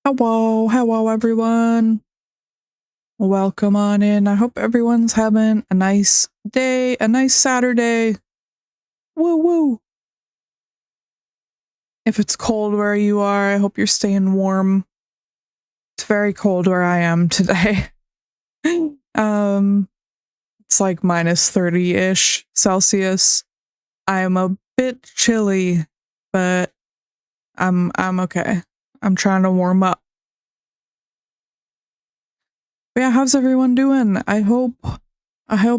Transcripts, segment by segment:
Hello everyone. Welcome on in. I hope everyone's having a nice day, a nice Saturday. Woo woo. If it's cold where you are, I hope you're staying warm. It's very cold where I am today. It's like minus 30-ish Celsius. I am a bit chilly, but I'm okay. I'm trying to warm up. But yeah, how's everyone doing? I hope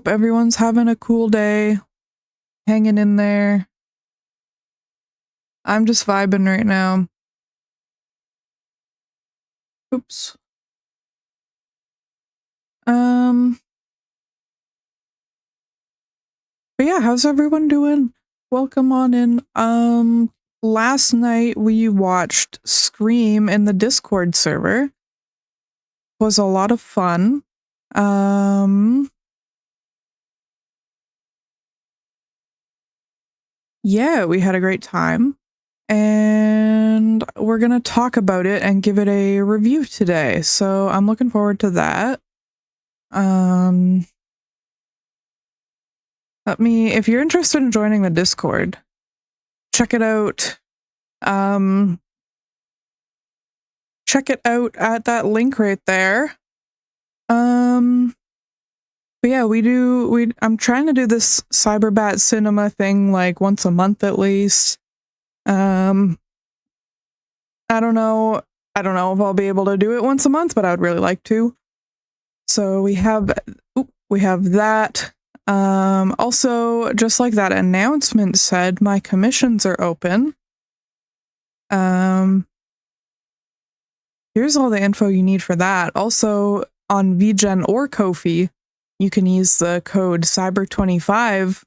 everyone's having a cool day, hanging in there. I'm just vibing right now. Oops. But yeah, how's everyone doing? Welcome on in. Last night we watched Scream in the Discord server. It was a lot of fun. Yeah, we had a great time. And we're gonna talk about it and give it a review today. So I'm looking forward to that. If you're interested in joining the Discord, check it out. Check it out at that link right there. But yeah, I'm trying to do this Cyberbat Cinema thing like once a month at least. I don't know if I'll be able to do it once a month, but I would really like to. So we have that. Also, just like that announcement said, my commissions are open. Here's all the info you need for that. Also, on VGen or Ko-fi, you can use the code CYBER25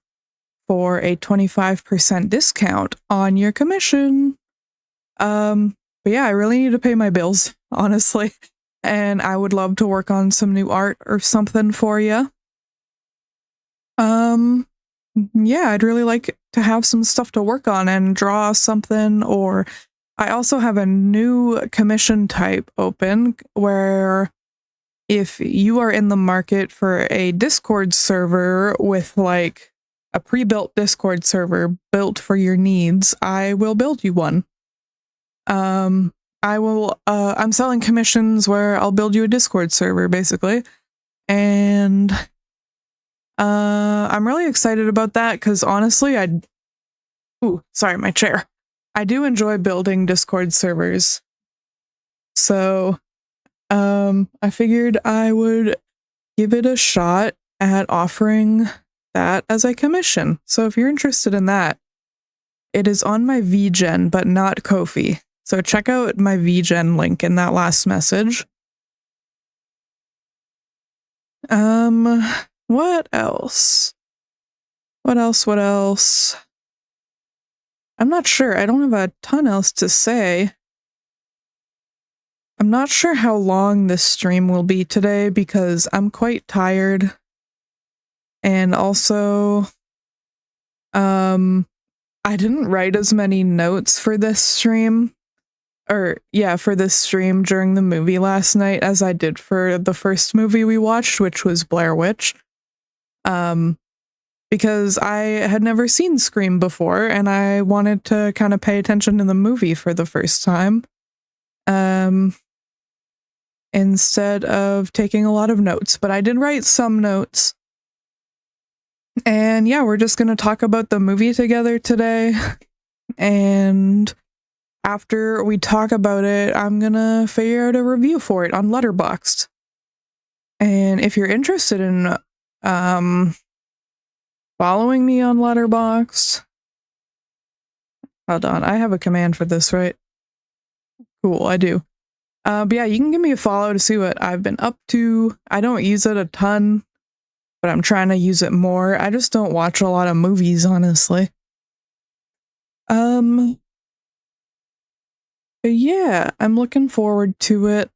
for a 25% discount on your commission. But yeah, I really need to pay my bills, honestly. And I would love to work on some new art or something for you. Yeah, I'd really like to have some stuff to work on and draw something, or I also have a new commission type open where if you are in the market for a Discord server with like a pre-built Discord server built for your needs, I will build you one. I'm selling commissions where I'll build you a Discord server basically. And I'm really excited about that because honestly, sorry, my chair. I do enjoy building Discord servers. So, I figured I would give it a shot at offering that as a commission. So if you're interested in that, it is on my VGen, but not Ko-fi. So check out my VGen link in that last message. What else? What else? I'm not sure. I don't have a ton else to say. I'm not sure how long this stream will be today because I'm quite tired. And also, I didn't write as many notes for this stream. For this stream during the movie last night as I did for the first movie we watched, which was Blair Witch. Because I had never seen Scream before and I wanted to kind of pay attention to the movie for the first time. Instead of taking a lot of notes, but I did write some notes. And yeah, we're just going to talk about the movie together today. And after we talk about it, I'm going to figure out a review for it on Letterboxd. And if you're interested in following me on Letterboxd, hold on, I have a command for this, right? Cool, I do. But yeah, you can give me a follow to see what I've been up to. I don't use it a ton, but I'm trying to use it more. I just don't watch a lot of movies, honestly. But yeah, I'm looking forward to it.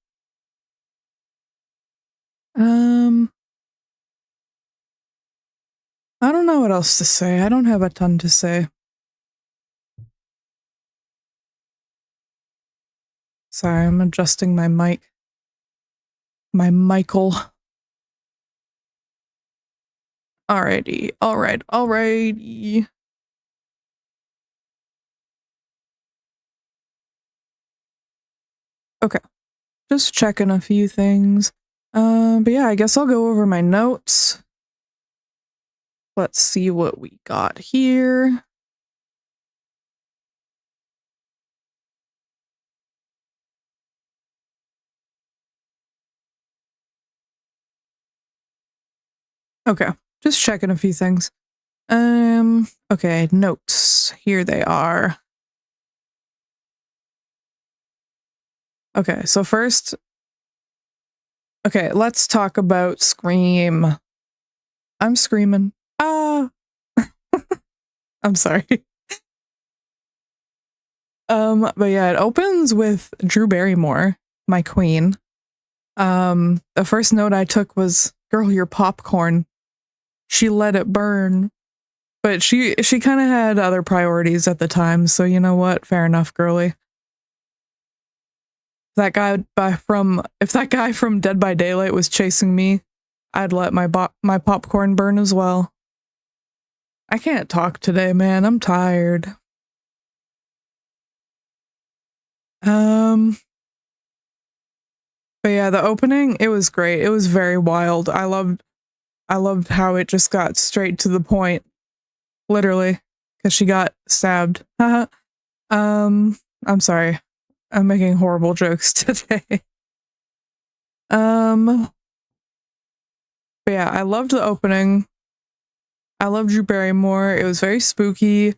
I don't know what else to say. I don't have a ton to say. Sorry, I'm adjusting my mic. My Michael. Alrighty. Alrighty. Okay. Just checking a few things. But yeah, I guess I'll go over my notes. Let's see what we got here. Okay, just checking a few things. Okay, notes. Here they are. Okay, so first, okay, let's talk about Scream. I'm screaming. Ah! I'm sorry. But yeah, it opens with Drew Barrymore, my queen. The first note I took was, "Girl, your popcorn." She let it burn. But she kind of had other priorities at the time, so you know what? Fair enough, girly. If that guy from Dead by Daylight was chasing me, I'd let my popcorn burn as well. I can't talk today, man. I'm tired. But yeah, the opening, it was great. It was very wild. I loved how it just got straight to the point. Literally, because she got stabbed. I'm sorry. I'm making horrible jokes today. But yeah, I loved the opening. I loved Drew Barrymore. It was very spooky.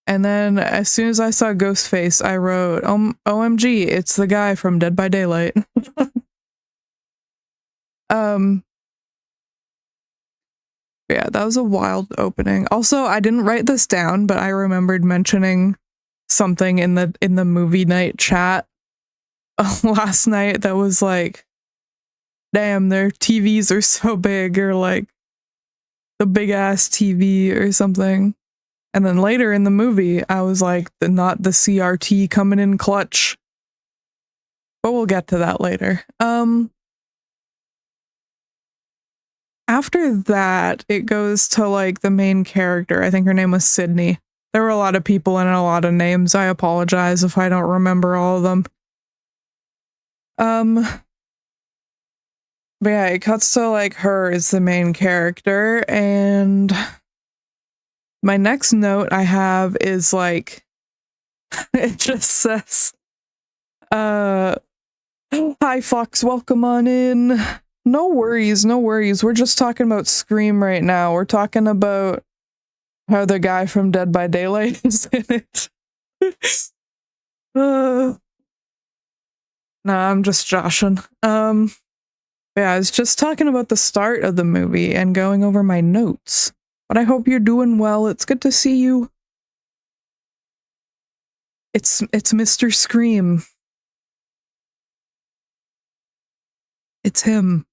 And then as soon as I saw Ghostface, I wrote, OMG, it's the guy from Dead by Daylight. Yeah, that was a wild opening. Also, I didn't write this down, but I remembered mentioning something in the movie night chat last night that was like, damn, their TVs are so big, or like the big ass TV or something. And then later in the movie, I was like, not the CRT coming in clutch. But we'll get to that later. After that, it goes to like the main character. I think her name was Sydney. There were a lot of people and a lot of names. I apologize if I don't remember all of them. But yeah, it cuts to like her as the main character, and my next note I have is like, it just says, hi Fox, welcome on in. No worries, no worries. We're just talking about Scream right now. We're talking about how the guy from Dead by Daylight is in it. Nah, I'm just joshing. Yeah, I was just talking about the start of the movie and going over my notes. But I hope you're doing well. It's good to see you. It's Mr. Scream. It's him.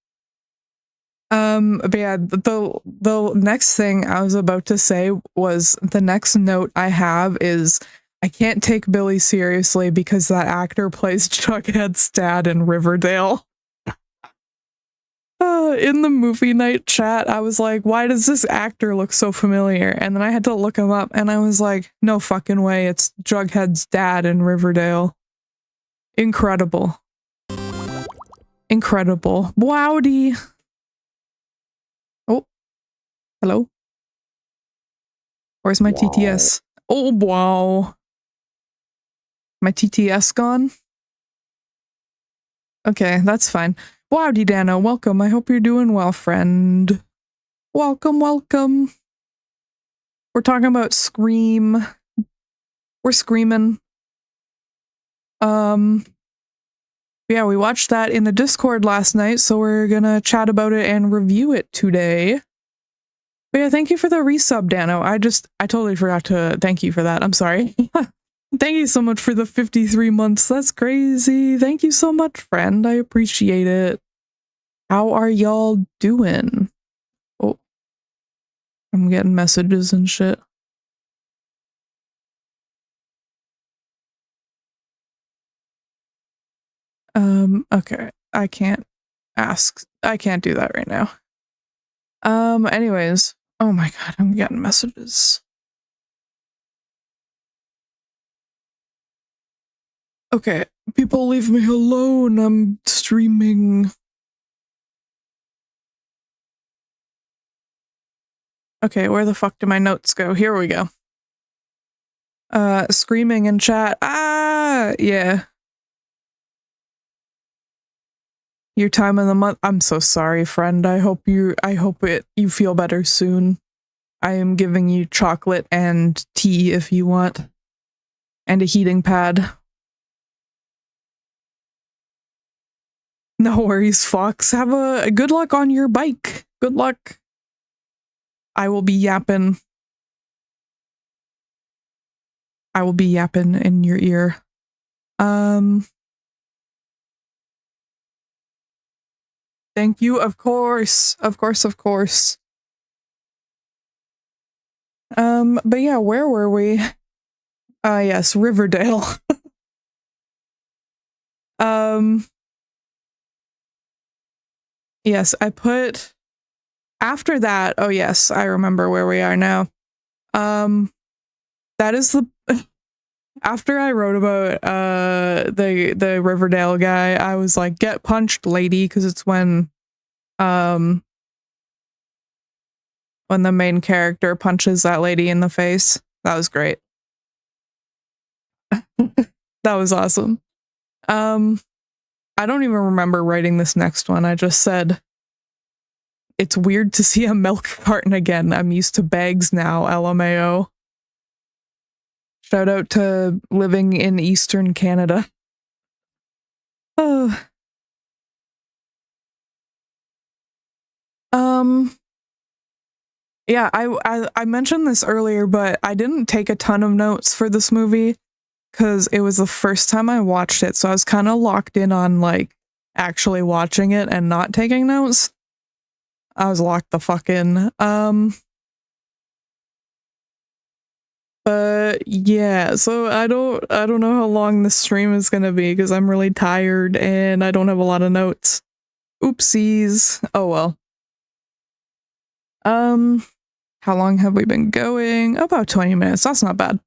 But yeah, the next thing I was about to say was, the next note I have is, I can't take Billy seriously because that actor plays Jughead's dad in Riverdale. In the movie night chat, I was like, why does this actor look so familiar? And then I had to look him up, and I was like, no fucking way, it's Jughead's dad in Riverdale. Incredible. Incredible. Wowdy. Oh, hello? Where's my TTS? Oh, wow. My TTS gone? Okay, that's fine. Wowdy Dano, welcome. I hope you're doing well, friend. Welcome, welcome. We're talking about Scream. We're screaming. Yeah, we watched that in the Discord last night, so we're gonna chat about it and review it today. But yeah, thank you for the resub, Dano. I totally forgot to thank you for that. I'm sorry. Thank you so much for the 53 months. That's crazy. Thank you so much, friend. I appreciate it. How are y'all doing? Oh, I'm getting messages and shit. Okay, I can't do that right now. Anyways. Oh my god, I'm getting messages. Okay, people leave me alone, I'm streaming. Okay, where the fuck do my notes go? Here we go. Screaming in chat. Ah, yeah. Your time of the month. I'm so sorry, friend. I hope you feel better soon. I am giving you chocolate and tea if you want. And a heating pad. No worries, Fox. Have a good luck on your bike. Good luck. I will be yapping. I will be yapping in your ear. Thank you, of course. Of course, of course. But yeah, where were we? Yes, Riverdale. Yes, I put after that. Oh yes, I remember where we are now. That is the after I wrote about the Riverdale guy, I was like, get punched, lady, because it's when the main character punches that lady in the face. That was great. That was awesome. I don't even remember writing this next one. I just said, it's weird to see a milk carton again. I'm used to bags now, LMAO. Shout out to living in Eastern Canada. Oh. Yeah, I mentioned this earlier, but I didn't take a ton of notes for this movie because it was the first time I watched it, so I was kind of locked in on like actually watching it and not taking notes. I was locked the fuck in. But yeah, so I don't know how long this stream is gonna be because I'm really tired and I don't have a lot of notes. Oopsies. Oh well. How long have we been going? About 20 minutes. That's not bad.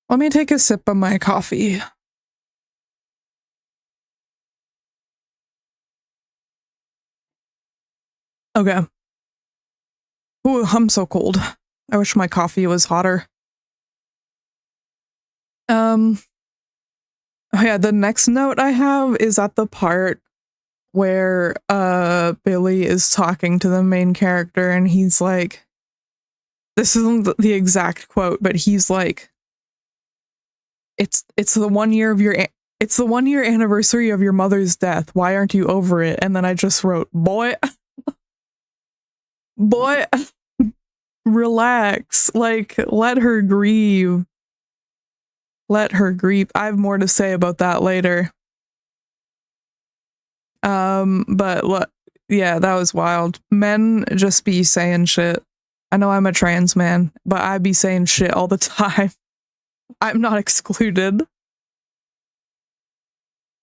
Let me take a sip of my coffee. Okay. Ooh, I'm so cold. I wish my coffee was hotter. Oh yeah, the next note I have is at the part where Billy is talking to the main character and he's like, this isn't the exact quote, but he's like, it's the 1 year of it's the 1 year anniversary of your mother's death. Why aren't you over it? And then I just wrote, boy, relax. Like, let her grieve. Let her grieve. I have more to say about that later. But look, yeah, that was wild. Men just be saying shit. I know I'm a trans man, but I be saying shit all the time. I'm not excluded.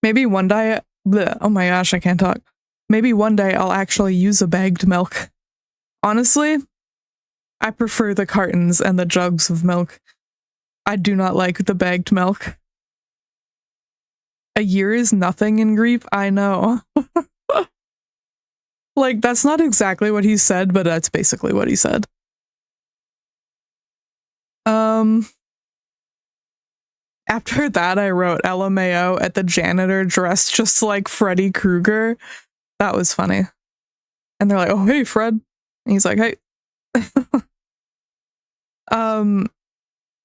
Maybe one day, oh my gosh, I can't talk. Maybe one day I'll actually use a bagged milk. Honestly, I prefer the cartons and the jugs of milk. I do not like the bagged milk. A year is nothing in grief, I know. Like, that's not exactly what he said, but that's basically what he said. After that, I wrote LMAO at the janitor dressed just like Freddy Krueger. That was funny. And they're like, oh, hey, Fred. And he's like, hey.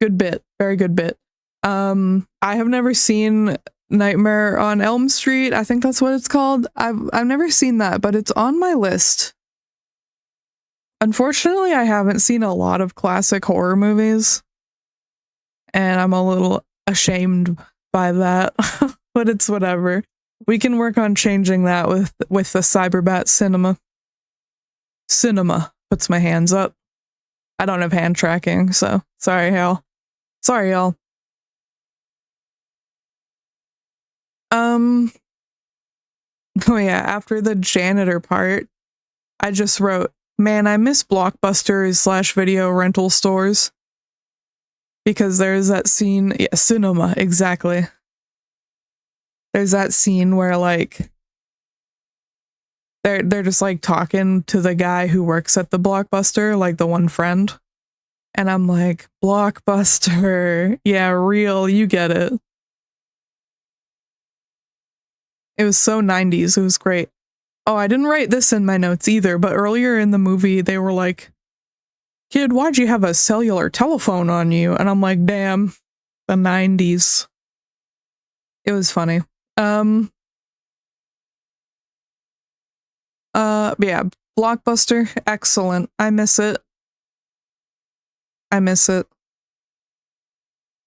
Good bit. Very good bit. I have never seen Nightmare on Elm Street. I think that's what it's called. I've never seen that, but it's on my list. Unfortunately, I haven't seen a lot of classic horror movies. And I'm a little ashamed by that. But it's whatever. We can work on changing that with the Cyberbat cinema. Cinema puts my hands up. I don't have hand tracking, so sorry, y'all. Sorry, y'all. Oh yeah, after the janitor part, I just wrote, man, I miss Blockbusters / video rental stores. Because there's that scene, yeah, cinema, exactly. There's that scene where like they're just like talking to the guy who works at the Blockbuster, like the one friend. And I'm like, Blockbuster, yeah, real, you get it. It was so 90s, it was great. Oh, I didn't write this in my notes either, but earlier in the movie, they were like, kid, why'd you have a cellular telephone on you? And I'm like, damn, the 90s. It was funny. Yeah, Blockbuster, excellent. I miss it. I miss it.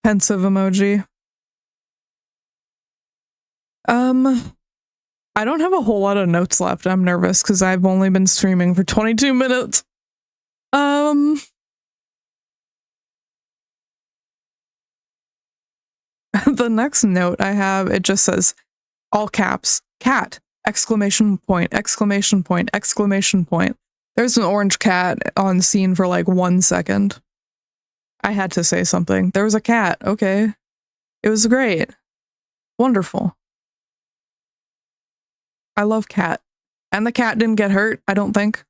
Pensive emoji. I don't have a whole lot of notes left. I'm nervous because I've only been streaming for 22 minutes. The next note I have, it just says, all caps, cat, exclamation point, exclamation point, exclamation point. There's an orange cat on scene for like 1 second. I had to say something. There was a cat, okay. It was great. Wonderful. I love cat. And the cat didn't get hurt, I don't think.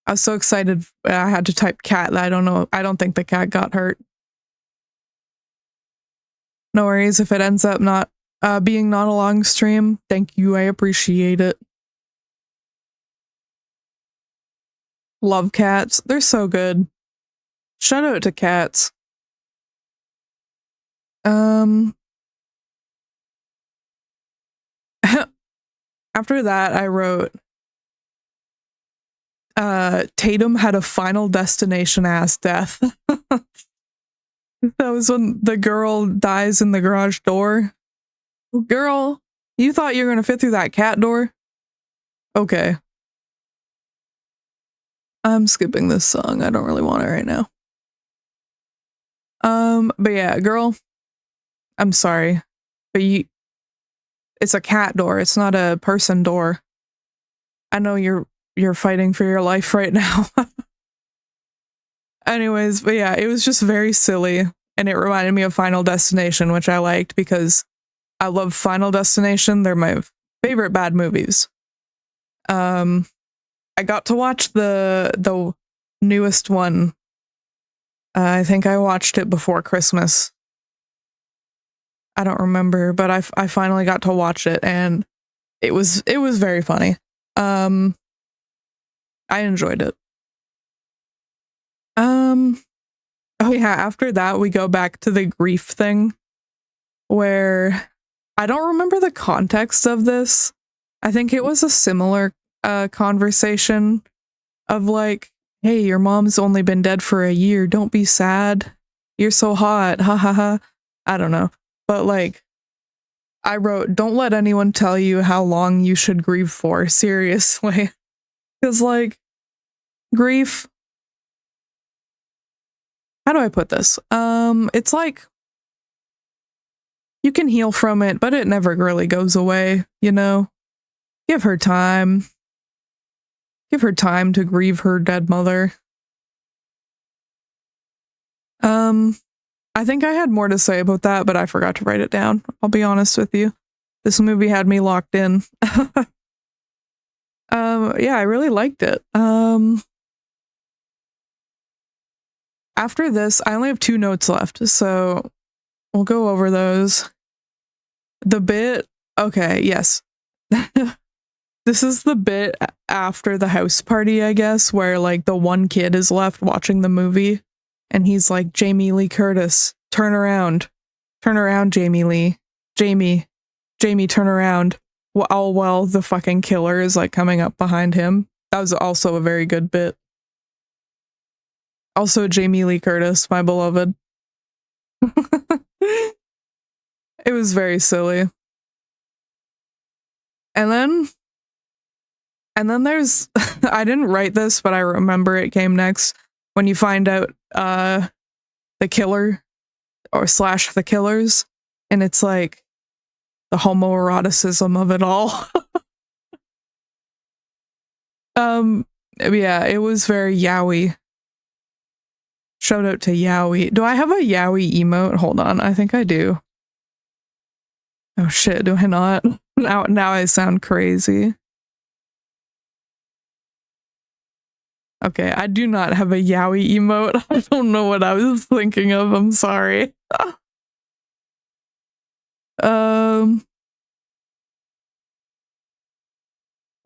I was so excited I had to type cat that I don't think the cat got hurt. No worries if it ends up not being not a long stream. Thank you, I appreciate it. Love cats. They're so good. Shout out to cats. After that, I wrote, Tatum had a Final Destination ass death. That was when the girl dies in the garage door. Girl, you thought you were gonna fit through that cat door? Okay. I'm skipping this song. I don't really want it right now. But yeah, girl, I'm sorry, but it's a cat door. It's not a person door. I know you're fighting for your life right now. Anyways, but yeah, it was just very silly, and it reminded me of Final Destination, which I liked because I love Final Destination. They're my favorite bad movies. I got to watch the newest one. I think I watched it before Christmas. I don't remember, but I finally got to watch it, and it was very funny. I enjoyed it. Oh yeah, after that we go back to the grief thing where I don't remember the context of this. I think it was a similar conversation of like, hey, your mom's only been dead for a year. Don't be sad. You're so hot. Ha ha ha. I don't know. But like, I wrote, don't let anyone tell you how long you should grieve for. Seriously. Because like, grief, how do I put this? It's like, you can heal from it, but it never really goes away, you know? Give her time. Give her time to grieve her dead mother. I think I had more to say about that, but I forgot to write it down. I'll be honest with you. This movie had me locked in. Yeah, I really liked it. After this, I only have 2 notes left, so we'll go over those. The bit, okay, yes. This is the bit after the house party, I guess, where like the one kid is left watching the movie and he's like, Jamie Lee Curtis, turn around. Turn around, Jamie Lee. Jamie, turn around. All while the fucking killer is like coming up behind him. That was also a very good bit. Also, Jamie Lee Curtis, my beloved. It was very silly. And then there's, I didn't write this, but I remember it came next when you find out the killer or / the killers, and it's like the homoeroticism of it all. Yeah, it was very yaoi. Shout out to yaoi. Do I have a yaoi emote? Hold on, I think I do. Oh shit, do I not? Now I sound crazy. Okay, I do not have a yaoi emote. I don't know what I was thinking of. I'm sorry. I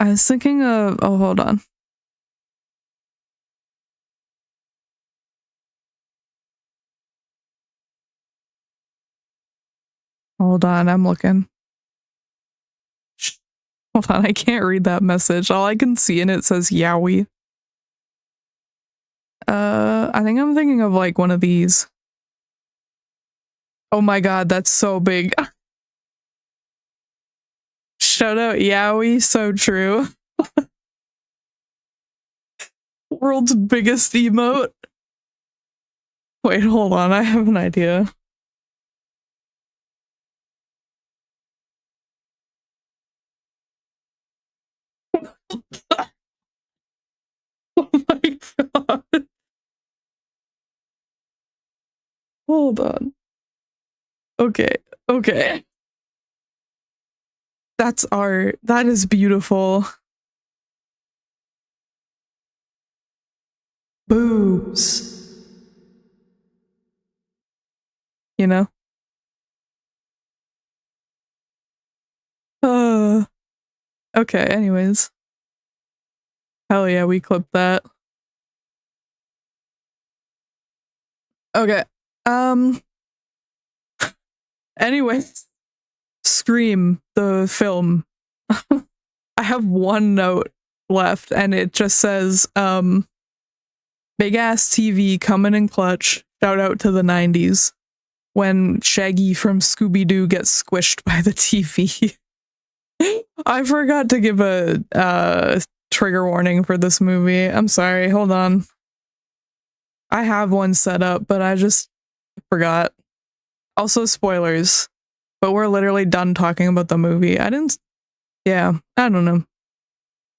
was thinking of, oh, hold on. Hold on, I'm looking. Hold on, I can't read that message. All I can see in it says yaoi. I think I'm thinking of like one of these. Oh my god, that's so big. Shout out yaoi, so true. World's biggest emote. Wait, hold on, I have an idea. Oh my god. Hold on. Okay, okay. That's art. That is beautiful. Boobs. You know? Okay, anyways. Hell yeah, we clipped that. Okay. Anyways. Scream, the film. I have one note left and it just says, big ass TV coming in clutch. Shout out to the 90s. When Shaggy from Scooby-Doo gets squished by the TV. I forgot to give a trigger warning for this movie. I'm sorry, hold on. I have one set up, but I just forgot. Also spoilers, but we're literally done talking about the movie. I don't know.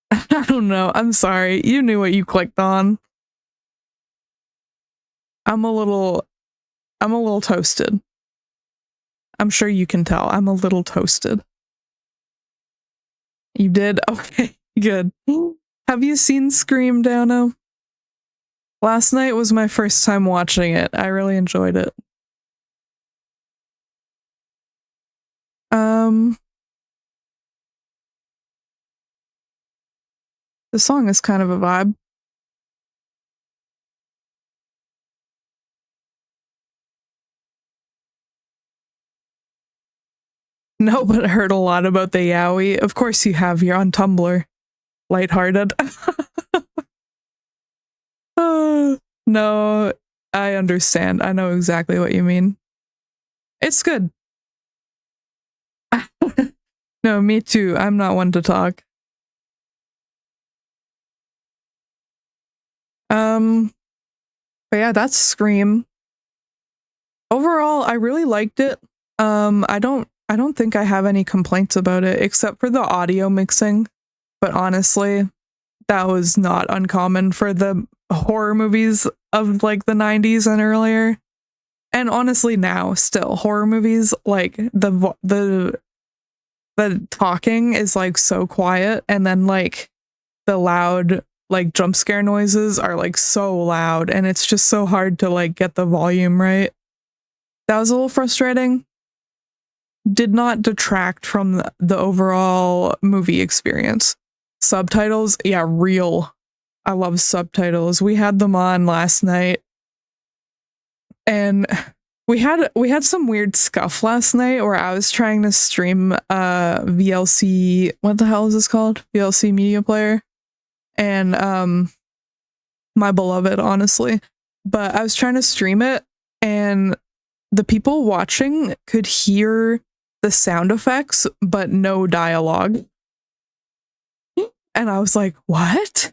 I don't know. I'm sorry. You knew what you clicked on. I'm a little toasted. I'm sure you can tell. I'm a little toasted. You did? Okay, good. Have you seen Scream, Dano? Last night was my first time watching it. I really enjoyed it. The song is kind of a vibe. No, but I heard a lot about the yaoi. Of course you have. You're on Tumblr. Lighthearted. No, I understand. I know exactly what you mean. It's good. No, me too. I'm not one to talk. But yeah, that's Scream. Overall, I really liked it. I don't think I have any complaints about it except for the audio mixing. But honestly, that was not uncommon for the horror movies of like the 90s and earlier. And honestly now still horror movies like the talking is like so quiet and then like the loud like jump scare noises are like so loud and it's just so hard to like get the volume right. That was a little frustrating. Did not detract from the overall movie experience. Subtitles, yeah, real. I love subtitles. We had them on last night. And we had some weird scuff last night where I was trying to stream VLC, what the hell is this called? VLC Media Player. And my beloved, honestly. But I was trying to stream it and the people watching could hear the sound effects but no dialogue. And I was like, "What?"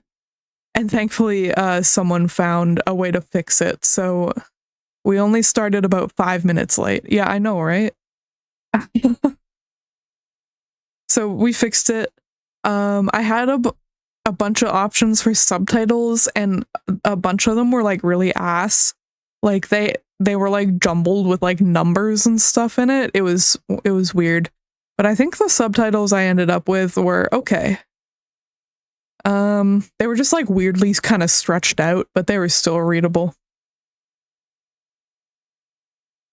And thankfully someone found a way to fix it. So we only started about 5 minutes late. Yeah, I know, right? So we fixed it. I had a bunch of options for subtitles, and a bunch of them were like really ass. Like they were like jumbled with like numbers and stuff in it. It was weird. But I think the subtitles I ended up with were okay. They were just like weirdly kind of stretched out, but they were still readable.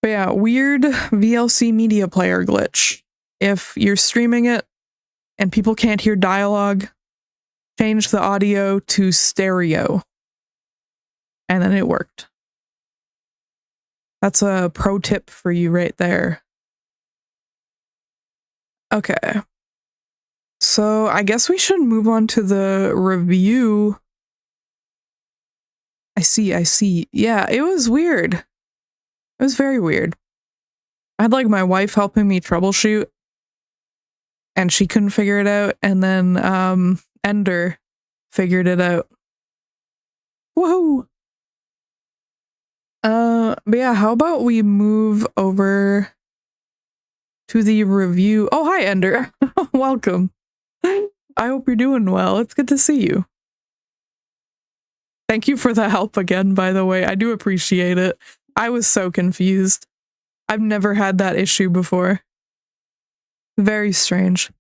But yeah, weird VLC media player glitch. If you're streaming it and people can't hear dialogue, change the audio to stereo. And then it worked. That's a pro tip for you right there. Okay. So I guess we should move on to the review. I see. Yeah, it was weird. It was very weird. I had like my wife helping me troubleshoot, and she couldn't figure it out, and then Ender figured it out. Woohoo! But yeah, how about we move over to the review? Oh, hi, Ender. Welcome. I hope you're doing well. It's good to see you. Thank you for the help again, by the way. I do appreciate it. I was so confused. I've never had that issue before. Very strange.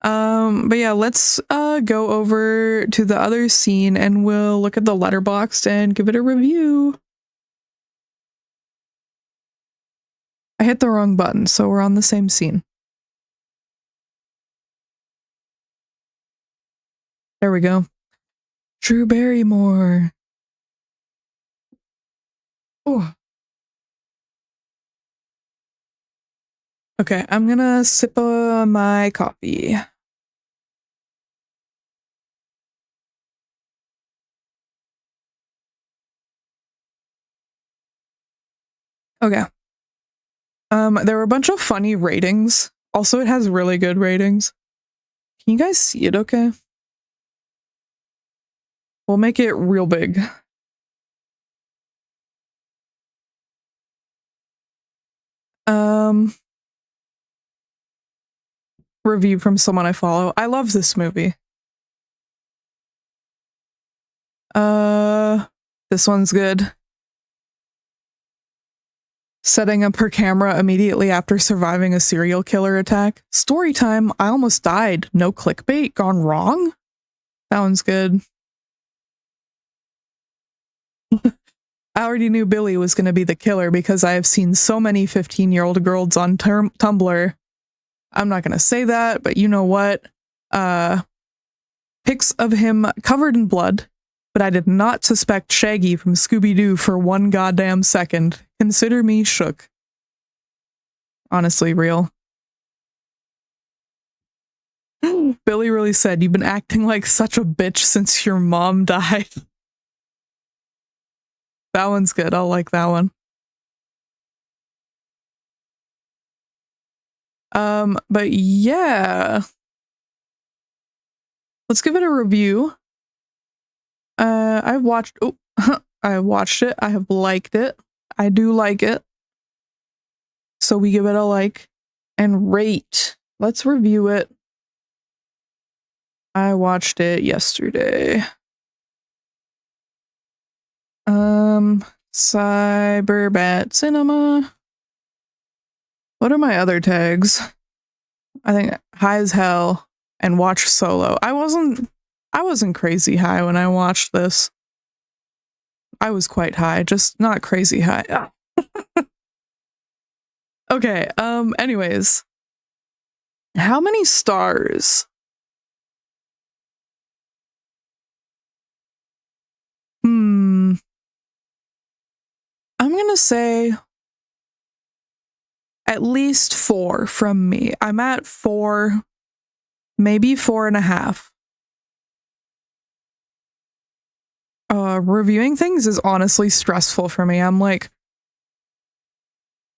But yeah, let's go over to the other scene and we'll look at the letterboxd and give it a review. I hit the wrong button, so we're on the same scene. There we go. Drew Barrymore. Oh. Okay, I'm gonna sip my coffee. Okay. There were a bunch of funny ratings. Also, it has really good ratings. Can you guys see it okay? We'll make it real big. Review from someone I follow. I love this movie. This one's good. Setting up her camera immediately after surviving a serial killer attack. Story time, I almost died. No clickbait gone wrong? That one's good. I already knew Billy was going to be the killer because I have seen so many 15-year-old girls on Tumblr. I'm not going to say that, but you know what? Pics of him covered in blood, but I did not suspect Shaggy from Scooby-Doo for one goddamn second. Consider me shook. Honestly, real. Billy really said, "You've been acting like such a bitch since your mom died." That one's good. I'll like that one. But yeah. Let's give it a review. I've watched I watched it. I have liked it. I do like it. So we give it a like and rate. Let's review it. I watched it yesterday. Cyberbat Cinema. What are my other tags? I think high as hell and watch solo. I wasn't crazy high when I watched this. I was quite high, just not crazy high. Okay, anyways. How many stars? I'm gonna say at least 4 from me. I'm at 4, maybe 4.5. Reviewing things is honestly stressful for me. I'm like,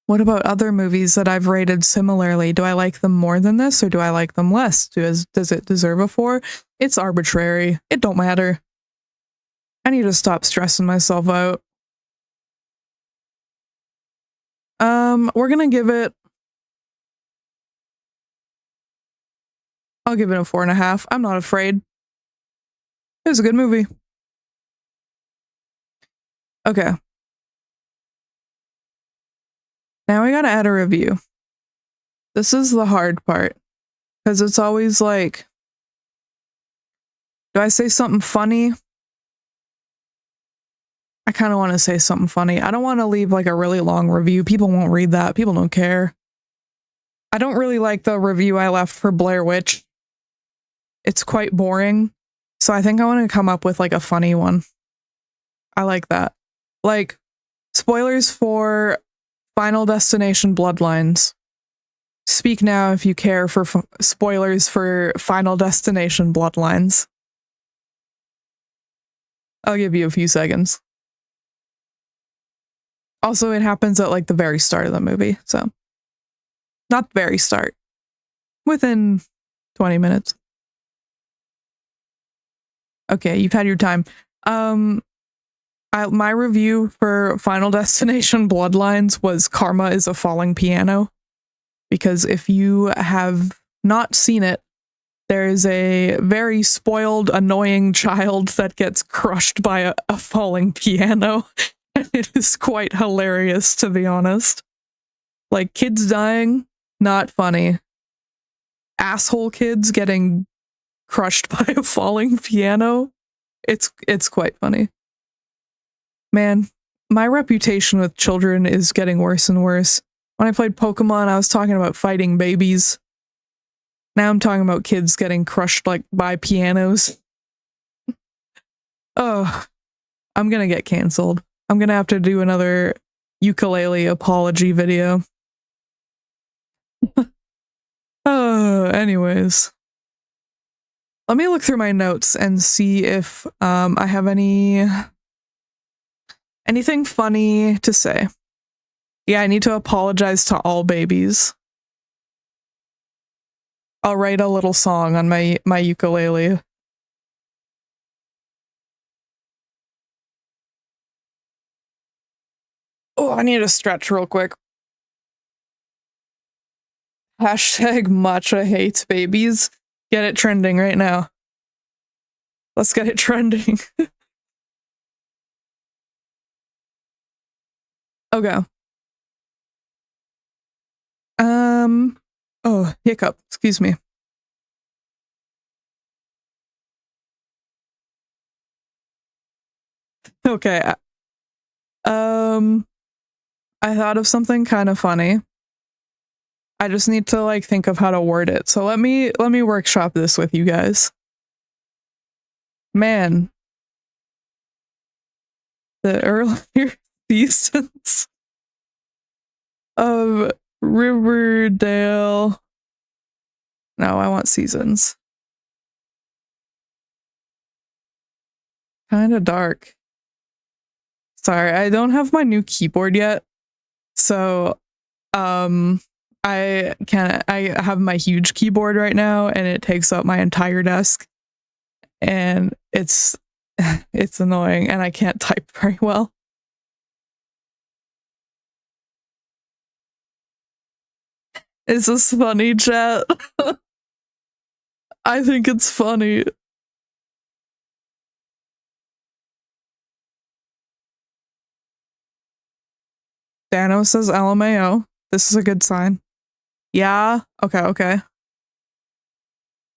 what about other movies that I've rated similarly? Do I like them more than this or do I like them less? Does it deserve a 4? It's arbitrary. It don't matter. I need to stop stressing myself out. We're gonna give it... I'll give it a 4.5. I'm not afraid. It was a good movie. Okay. Now we gotta add a review. This is the hard part. Because it's always like, do I say something funny? I kind of want to say something funny. I don't want to leave like a really long review. People won't read that. People don't care. I don't really like the review I left for Blair Witch. It's quite boring. So I think I want to come up with like a funny one. I like that. Like, spoilers for Final Destination Bloodlines. Speak now if you care for spoilers for Final Destination Bloodlines. I'll give you a few seconds. Also, it happens at like the very start of the movie, so not the very start. Within 20 minutes. Okay, you've had your time. My review for Final Destination Bloodlines was Karma is a Falling Piano. Because if you have not seen it, there is a very spoiled, annoying child that gets crushed by a falling piano. And it is quite hilarious, to be honest. Like, kids dying, not funny. Asshole kids getting crushed by a falling piano, it's quite funny. Man, my reputation with children is getting worse and worse. When I played Pokemon, I was talking about fighting babies. Now I'm talking about kids getting crushed like by pianos. Oh, I'm gonna get canceled. I'm gonna have to do another ukulele apology video. Oh, anyways. Let me look through my notes and see if I have anything funny to say. Yeah, I need to apologize to all babies. I'll write a little song on my ukulele. Oh, I need to stretch real quick. Hashtag matcha hates babies. Get it trending right now. Let's get it trending. Okay. Oh, hiccup. Excuse me. Okay. I thought of something kind of funny. I just need to like think of how to word it. So let me workshop this with you guys. Man, the earlier seasons of Riverdale. No, I want seasons. Kind of dark. Sorry, I don't have my new keyboard yet. So, I have my huge keyboard right now and it takes up my entire desk. And it's annoying and I can't type very well. Is this funny, chat? I think it's funny. Dano says LMAO. This is a good sign. Yeah. Okay.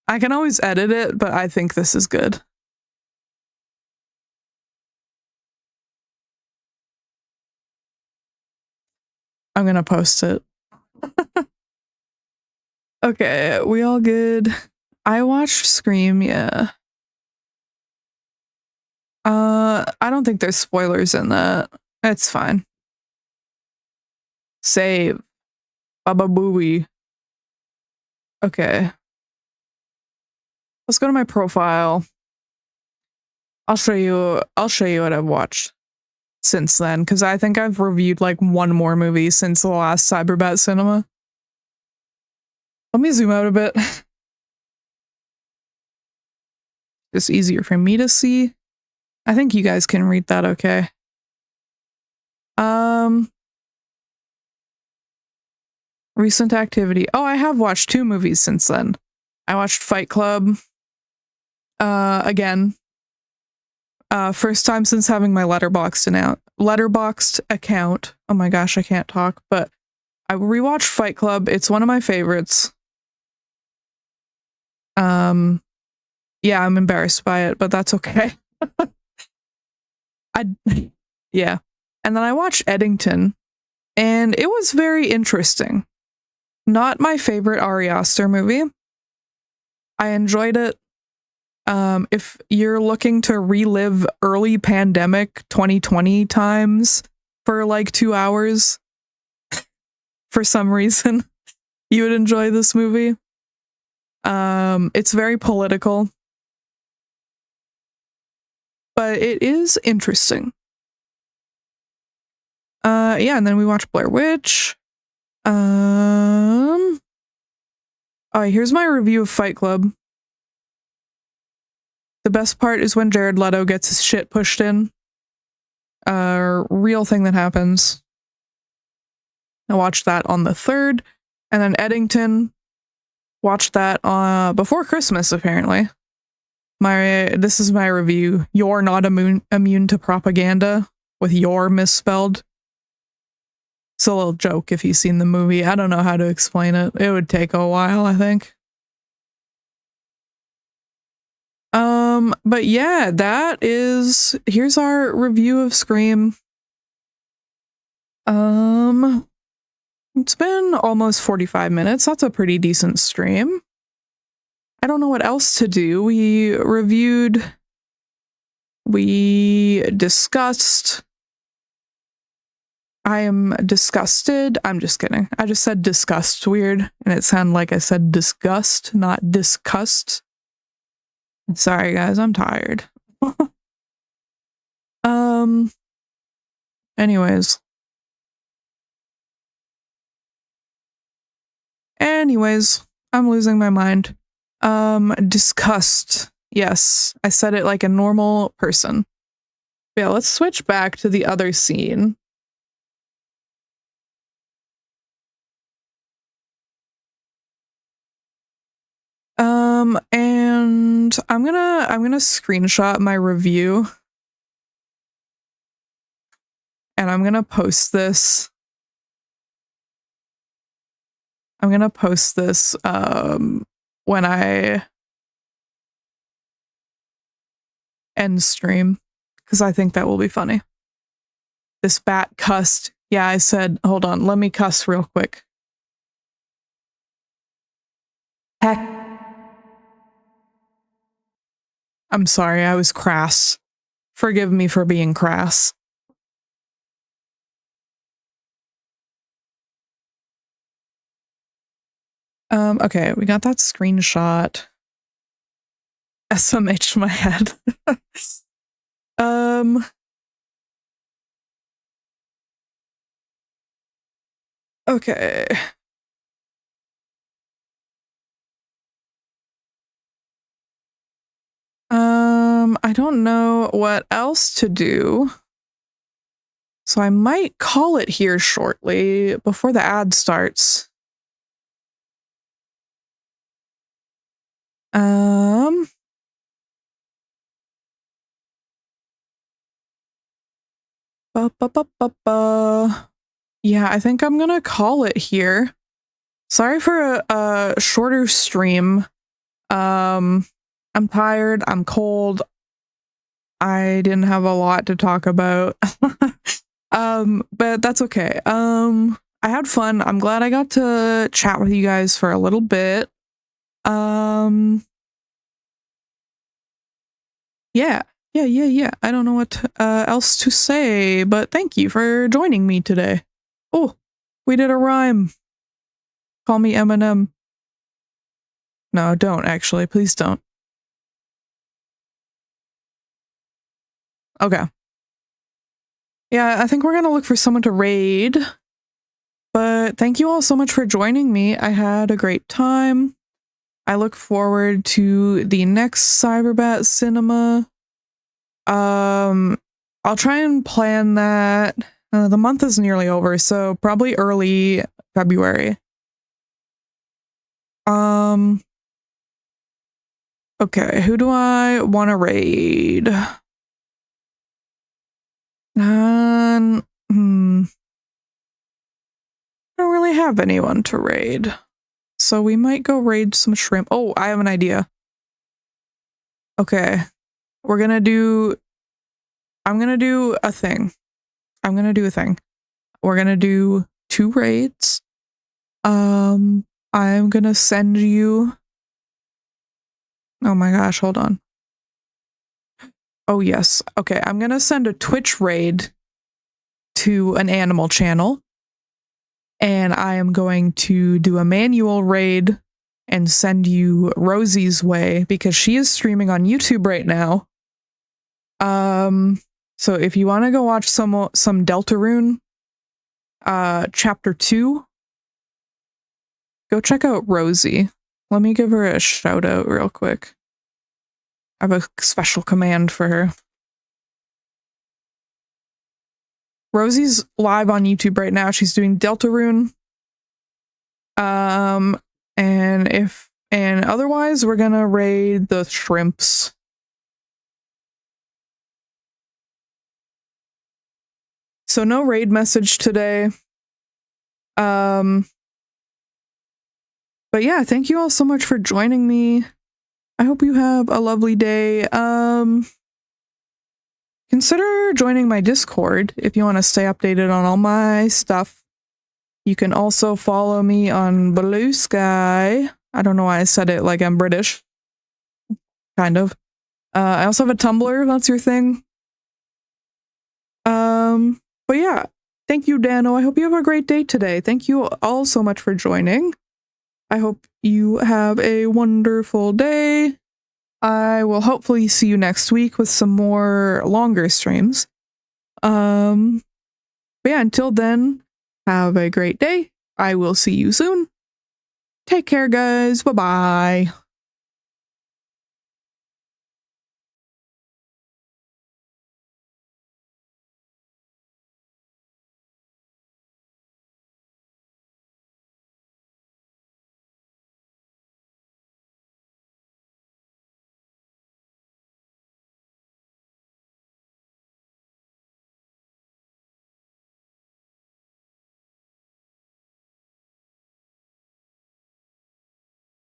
I can always edit it, but I think this is good. I'm gonna post it. Okay, we all good. I watched Scream, yeah. I don't think there's spoilers in that. It's fine. Save. Baba Booey. Okay. Let's go to my profile. I'll show you what I've watched since then, because I think I've reviewed like one more movie since the last Cyberbat Cinema. Let me zoom out a bit. It's easier for me to see. I think you guys can read that okay. Recent activity. Oh, I have watched 2 movies since then. I watched Fight Club again First time since having my Letterboxd account. Oh my gosh, I can't talk, but I rewatched Fight Club. It's one of my favorites. Yeah, I'm embarrassed by it, but that's okay. Yeah. And then I watched Eddington, and it was very interesting. Not my favorite Ari Aster movie. I enjoyed it. If you're looking to relive early pandemic 2020 times for like 2 hours, for some reason, you would enjoy this movie. It's very political, but it is interesting. Yeah, and then we watched Blair Witch. Alright, here's my review of Fight Club. The best part is when Jared Leto gets his shit pushed in. Real thing that happens. I watched that on the 3rd. And then Eddington, watched that before Christmas, apparently. This is my review. You're not immune to propaganda, with "your" misspelled. It's a little joke if you've seen the movie. I don't know how to explain it. It would take a while, I think. But yeah, here's our review of Scream. It's been almost 45 minutes. That's a pretty decent stream. I don't know what else to do. We discussed. I am disgusted. I'm just kidding. I just said disgust weird, and it sounded like I said disgust, not disgust. Sorry guys, I'm tired. Anyways, I'm losing my mind. Disgust. Yes, I said it like a normal person. Yeah, let's switch back to the other scene. And I'm gonna screenshot my review, and I'm gonna post this. When I end stream, because I think that will be funny. This bat cussed. Yeah, I said, hold on, let me cuss real quick. Heck. I'm sorry, I was crass. Forgive me for being crass. Okay, we got that screenshot. SMH my head. Okay. I don't know what else to do. So I might call it here shortly before the ad starts. Yeah, I think I'm gonna call it here. Sorry for a shorter stream. I'm tired, I'm cold. I didn't have a lot to talk about. But that's okay. I had fun. I'm glad I got to chat with you guys for a little bit. Yeah. I don't know what else to say, but thank you for joining me today. Oh, we did a rhyme. Call me Eminem. No, don't actually. Please don't. Okay. Yeah, I think we're gonna look for someone to raid. But thank you all so much for joining me. I had a great time. I look forward to the next Cyberbat Cinema. I'll try and plan that. The month is nearly over, so probably early February. Okay, who do I want to raid? I don't really have anyone to raid. So we might go raid some shrimp. Oh, I have an idea. Okay. I'm gonna do a thing. We're gonna do 2 raids. I'm gonna send you. Oh my gosh, hold on. Oh yes. Okay, I'm gonna send a Twitch raid to an animal channel. And I am going to do a manual raid and send you Rosie's way because she is streaming on YouTube right now. So if you want to go watch some Deltarune, chapter 2, go check out Rosie. Let me give her a shout out real quick. I have a special command for her. Rosie's live on YouTube right now. She's doing Deltarune. And otherwise we're gonna raid the shrimps. So no raid message today. But yeah, thank you all so much for joining me. I hope you have a lovely day. Consider joining my Discord if you want to stay updated on all my stuff. You can also follow me on Blue Sky. I don't know why I said it like I'm British. Kind of. I also have a Tumblr, if that's your thing. But yeah, thank you, Dano. I hope you have a great day today. Thank you all so much for joining. I hope you have a wonderful day. I will hopefully see you next week with some more longer streams. But yeah, until then, have a great day. I will see you soon. Take care, guys. Bye-bye.